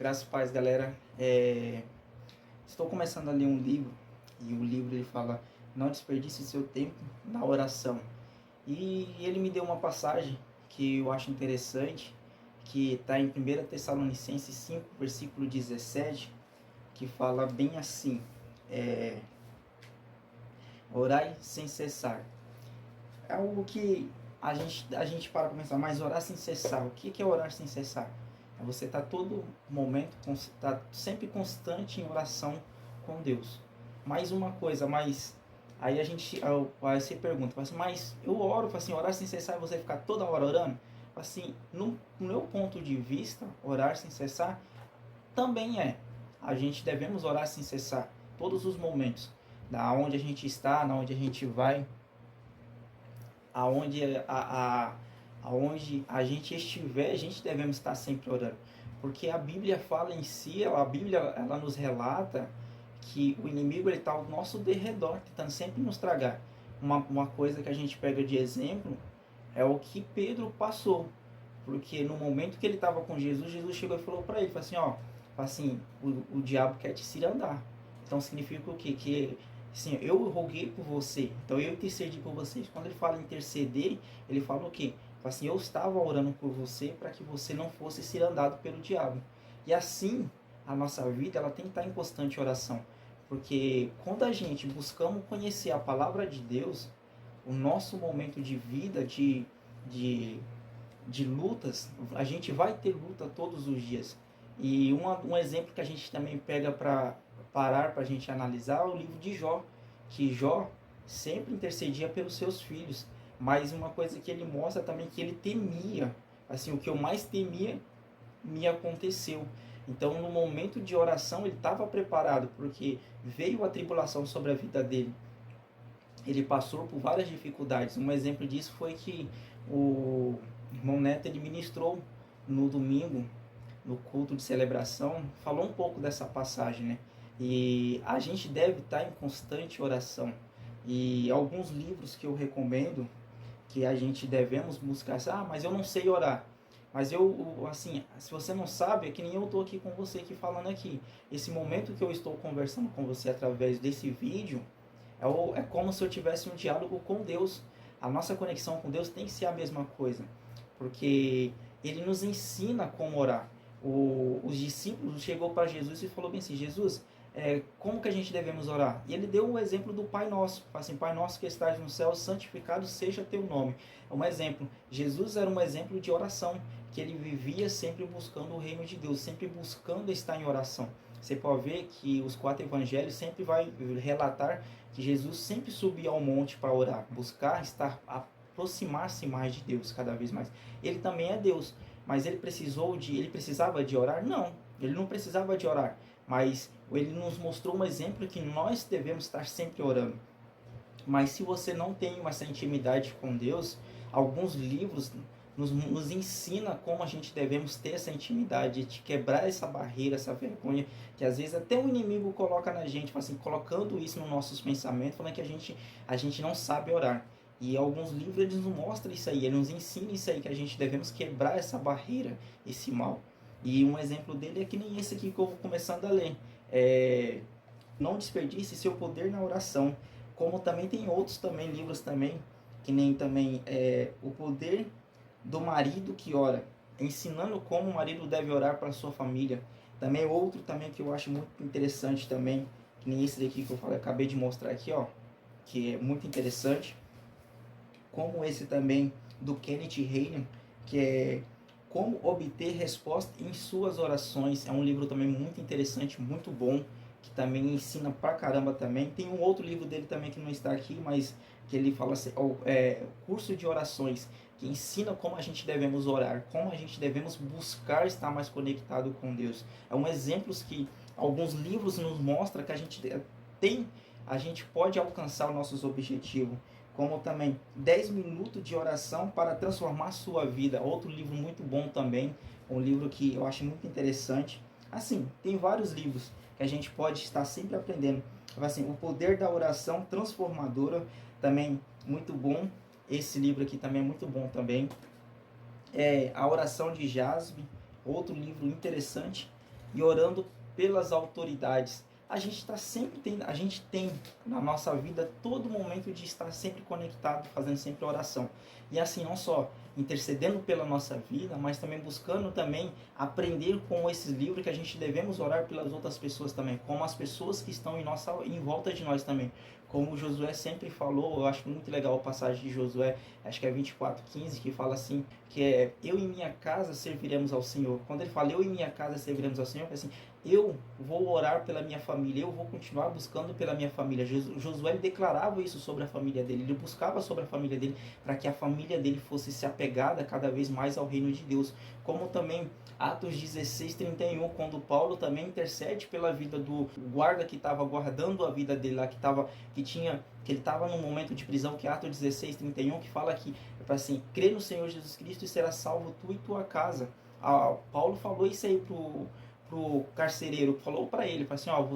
Graças a paz, galera. Estou começando a ler um livro e o livro ele fala: não desperdice seu tempo na oração. E ele me deu uma passagem que eu acho interessante, que está em 1 Tessalonicenses 5, versículo 17, que fala bem assim: orai sem cessar. É algo que a gente para pensar, mas orar sem cessar, o que é orar sem cessar? É você estar todo momento, tá sempre constante em oração com Deus. Mais uma coisa, mas aí aí você pergunta, assim, mas eu oro, assim, orar sem cessar é você ficar toda hora orando? Assim, no meu ponto de vista, orar sem cessar também é. A gente devemos orar sem cessar, todos os momentos, da onde a gente está, na onde a gente vai, aonde a gente estiver, a gente devemos estar sempre orando. Porque a Bíblia fala em si, a Bíblia ela nos relata que o inimigo está ao nosso derredor, tentando sempre nos tragar. Uma coisa que a gente pega de exemplo é o que Pedro passou. Porque no momento que ele estava com Jesus, Jesus chegou e falou para ele, falou assim, ó, o diabo quer te cirandar. Então significa o quê? Que assim, eu roguei por você, então eu intercedi por vocês. Quando ele fala interceder, ele fala o quê? Assim, eu estava orando por você para que você não fosse cirandado pelo diabo. E assim, a nossa vida ela tem que estar em constante oração. Porque quando a gente buscamos conhecer a palavra de Deus, o nosso momento de vida, de lutas, a gente vai ter luta todos os dias. E um exemplo que a gente também pega para parar, para a gente analisar, é o livro de Jó, que Jó sempre intercedia pelos seus filhos, mas uma coisa que ele mostra também que ele temia, assim, o que eu mais temia me aconteceu. Então, no momento de oração, ele estava preparado, porque veio a tribulação sobre a vida dele. Ele passou por várias dificuldades. Um exemplo disso foi que o irmão Neto ele ministrou no domingo, no culto de celebração, falou um pouco dessa passagem, né? E a gente deve estar em constante oração. E alguns livros que eu recomendo, que a gente devemos buscar, mas eu não sei orar. Mas assim, se você não sabe, é que nem eu estou aqui com você aqui falando aqui. Esse momento que eu estou conversando com você através desse vídeo, é como se eu tivesse um diálogo com Deus. A nossa conexão com Deus tem que ser a mesma coisa, porque Ele nos ensina como orar. Os discípulos chegou para Jesus e falou bem assim, Jesus, como que a gente devemos orar? E ele deu o exemplo do Pai Nosso, assim, Pai Nosso que estás no céu, santificado seja teu nome. É um exemplo. Jesus era um exemplo de oração, que ele vivia sempre buscando o reino de Deus, sempre buscando estar em oração. Você pode ver que os 4 evangelhos sempre vai relatar que Jesus sempre subia ao monte para orar, buscar aproximar-se mais de Deus cada vez mais. Ele também é Deus, mas ele precisava de orar? Não, ele não precisava de orar, mas ele nos mostrou um exemplo que nós devemos estar sempre orando. Mas se você não tem essa intimidade com Deus, alguns livros nos ensina como a gente devemos ter essa intimidade, de quebrar essa barreira, essa vergonha, que às vezes até o inimigo coloca na gente, assim, colocando isso nos nossos pensamentos, falando que a gente não sabe orar. E alguns livros eles nos mostram isso aí, eles nos ensinam isso aí, que a gente devemos quebrar essa barreira, esse mal. E um exemplo dele é que nem esse aqui que eu vou começando a ler. Não desperdice seu poder na oração. Como também tem outros também livros também, que nem também o poder do marido que ora, ensinando como o marido deve orar para a sua família. Também outro também que eu acho muito interessante também, que nem esse daqui que eu falei, acabei de mostrar aqui, ó, que é muito interessante. Como esse também do Kenneth Hagin, que é Como Obter Resposta em Suas Orações. É um livro também muito interessante, muito bom, que também ensina pra caramba também. Tem um outro livro dele também que não está aqui, mas que ele fala assim, Curso de Orações, que ensina como a gente devemos orar, como a gente devemos buscar estar mais conectado com Deus. É um exemplo que alguns livros nos mostram que a gente pode alcançar os nossos objetivos. Como também 10 minutos de oração para transformar sua vida. Outro livro muito bom também, um livro que eu acho muito interessante. Assim, tem vários livros que a gente pode estar sempre aprendendo. Assim, O Poder da Oração Transformadora, também muito bom. Esse livro aqui também é muito bom também. A Oração de Jasbe, outro livro interessante. e orando pelas autoridades. A gente tem na nossa vida todo momento de estar sempre conectado, fazendo sempre oração. E assim, não só intercedendo pela nossa vida, mas também buscando também aprender com esses livros que a gente devemos orar pelas outras pessoas também, como as pessoas que estão em volta de nós também. Como Josué sempre falou, eu acho muito legal a passagem de Josué, acho que é 24:15, que fala assim, que é: eu e minha casa serviremos ao Senhor. Quando ele fala eu e minha casa serviremos ao Senhor, é assim, eu vou orar pela minha família, eu vou continuar buscando pela minha família. Josué declarava isso sobre a família dele, ele buscava sobre a família dele, para que a família dele fosse se apegada cada vez mais ao reino de Deus. Como também Atos 16:31, quando Paulo também intercede pela vida do guarda que estava guardando a vida dele lá, que ele estava num momento de prisão, que é Atos 16:31, que fala que, assim, crê no Senhor Jesus Cristo e será salvo tu e tua casa. Paulo falou isso aí pro carcereiro, falou para ele, falou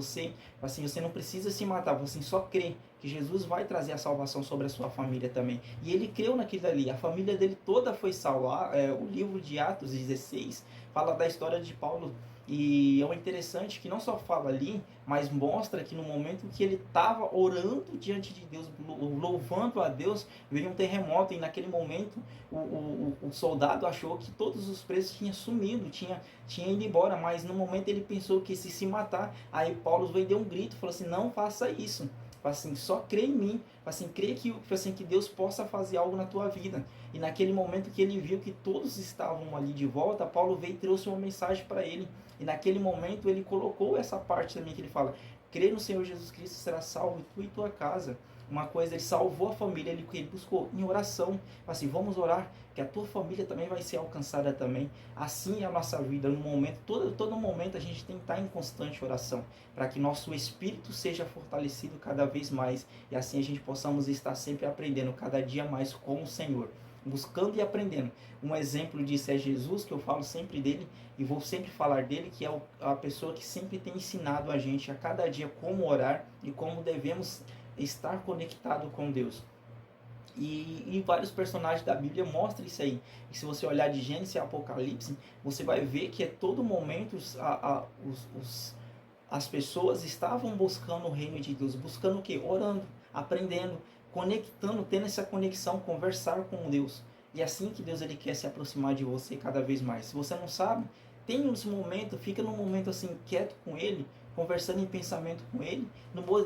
assim, você não precisa se matar, você só crê que Jesus vai trazer a salvação sobre a sua família também. E ele creu naquilo ali, a família dele toda foi salva. O livro de Atos 16 fala da história de Paulo, e é interessante que não só fala ali, mas mostra que no momento que ele estava orando diante de Deus, louvando a Deus, veio um terremoto, e naquele momento o soldado achou que todos os presos tinham sumido, tinha ido embora, mas no momento ele pensou que se matar. Aí Paulo veio e deu um grito, falou assim: não faça isso, assim, só crê em mim, assim, crê que Deus possa fazer algo na tua vida. E naquele momento que ele viu que todos estavam ali de volta, Paulo veio e trouxe uma mensagem para ele. E naquele momento ele colocou essa parte também que ele fala: crê no Senhor Jesus Cristo, será salvo tu e tua casa. Uma coisa, ele salvou a família, ele buscou em oração, assim, vamos orar, que a tua família também vai ser alcançada também. Assim é a nossa vida, no momento, todo momento a gente tem que estar em constante oração, para que nosso espírito seja fortalecido cada vez mais, e assim a gente possamos estar sempre aprendendo cada dia mais com o Senhor, buscando e aprendendo. Um exemplo disso é Jesus, que eu falo sempre dele, e vou sempre falar dele, que é a pessoa que sempre tem ensinado a gente a cada dia como orar e como devemos estar conectado com Deus. E vários personagens da Bíblia mostram isso aí. E se você olhar de Gênesis e Apocalipse, você vai ver que a todo momento as pessoas estavam buscando o reino de Deus. Buscando o quê? Orando, aprendendo, conectando, tendo essa conexão, conversar com Deus. E é assim que Deus ele quer se aproximar de você cada vez mais. Se você não sabe, tem uns momentos, fica num momento assim quieto com Ele, conversando em pensamento com Ele.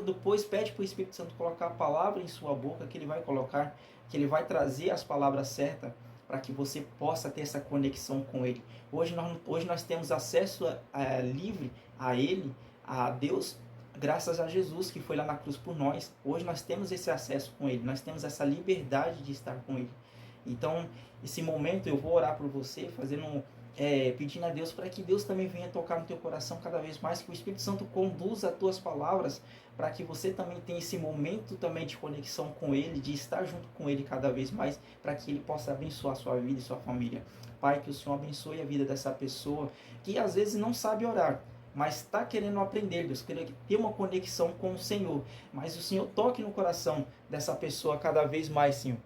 Depois pede para o Espírito Santo colocar a palavra em sua boca, que Ele vai colocar, que Ele vai trazer as palavras certas, para que você possa ter essa conexão com Ele. Hoje nós temos acesso livre a Ele, a Deus, graças a Jesus que foi lá na cruz por nós. Hoje nós temos esse acesso com Ele, nós temos essa liberdade de estar com Ele. Então, esse momento eu vou orar por você, pedindo a Deus para que Deus também venha tocar no teu coração cada vez mais, que o Espírito Santo conduza as tuas palavras, para que você também tenha esse momento também de conexão com Ele, de estar junto com Ele cada vez mais, para que Ele possa abençoar a sua vida e sua família. Pai, que o Senhor abençoe a vida dessa pessoa que às vezes não sabe orar, mas está querendo aprender, Deus, querendo ter uma conexão com o Senhor. Mas o Senhor toque no coração dessa pessoa cada vez mais, Senhor.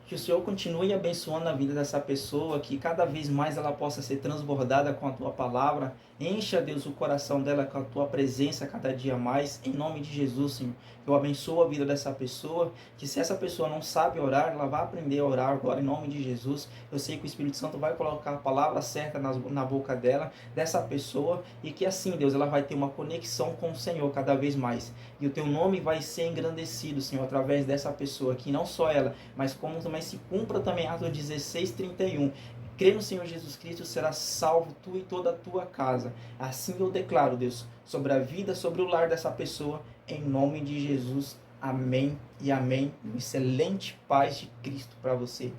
Que o Senhor continue abençoando a vida dessa pessoa, que cada vez mais ela possa ser transbordada com a Tua palavra. Encha, Deus, o coração dela com a Tua presença cada dia mais. Em nome de Jesus, Senhor. Eu abençoo a vida dessa pessoa, que se essa pessoa não sabe orar, ela vai aprender a orar agora em nome de Jesus. Eu sei que o Espírito Santo vai colocar a palavra certa na boca dela, dessa pessoa, e que assim, Deus, ela vai ter uma conexão com o Senhor cada vez mais. E o Teu nome vai ser engrandecido, Senhor, através dessa pessoa, que não só ela, mas como também se cumpra também Atos 16:31. Crê no Senhor Jesus Cristo, será salvo tu e toda a tua casa. Assim eu declaro, Deus, sobre a vida, sobre o lar dessa pessoa, em nome de Jesus. Amém e amém. Uma excelente paz de Cristo para você.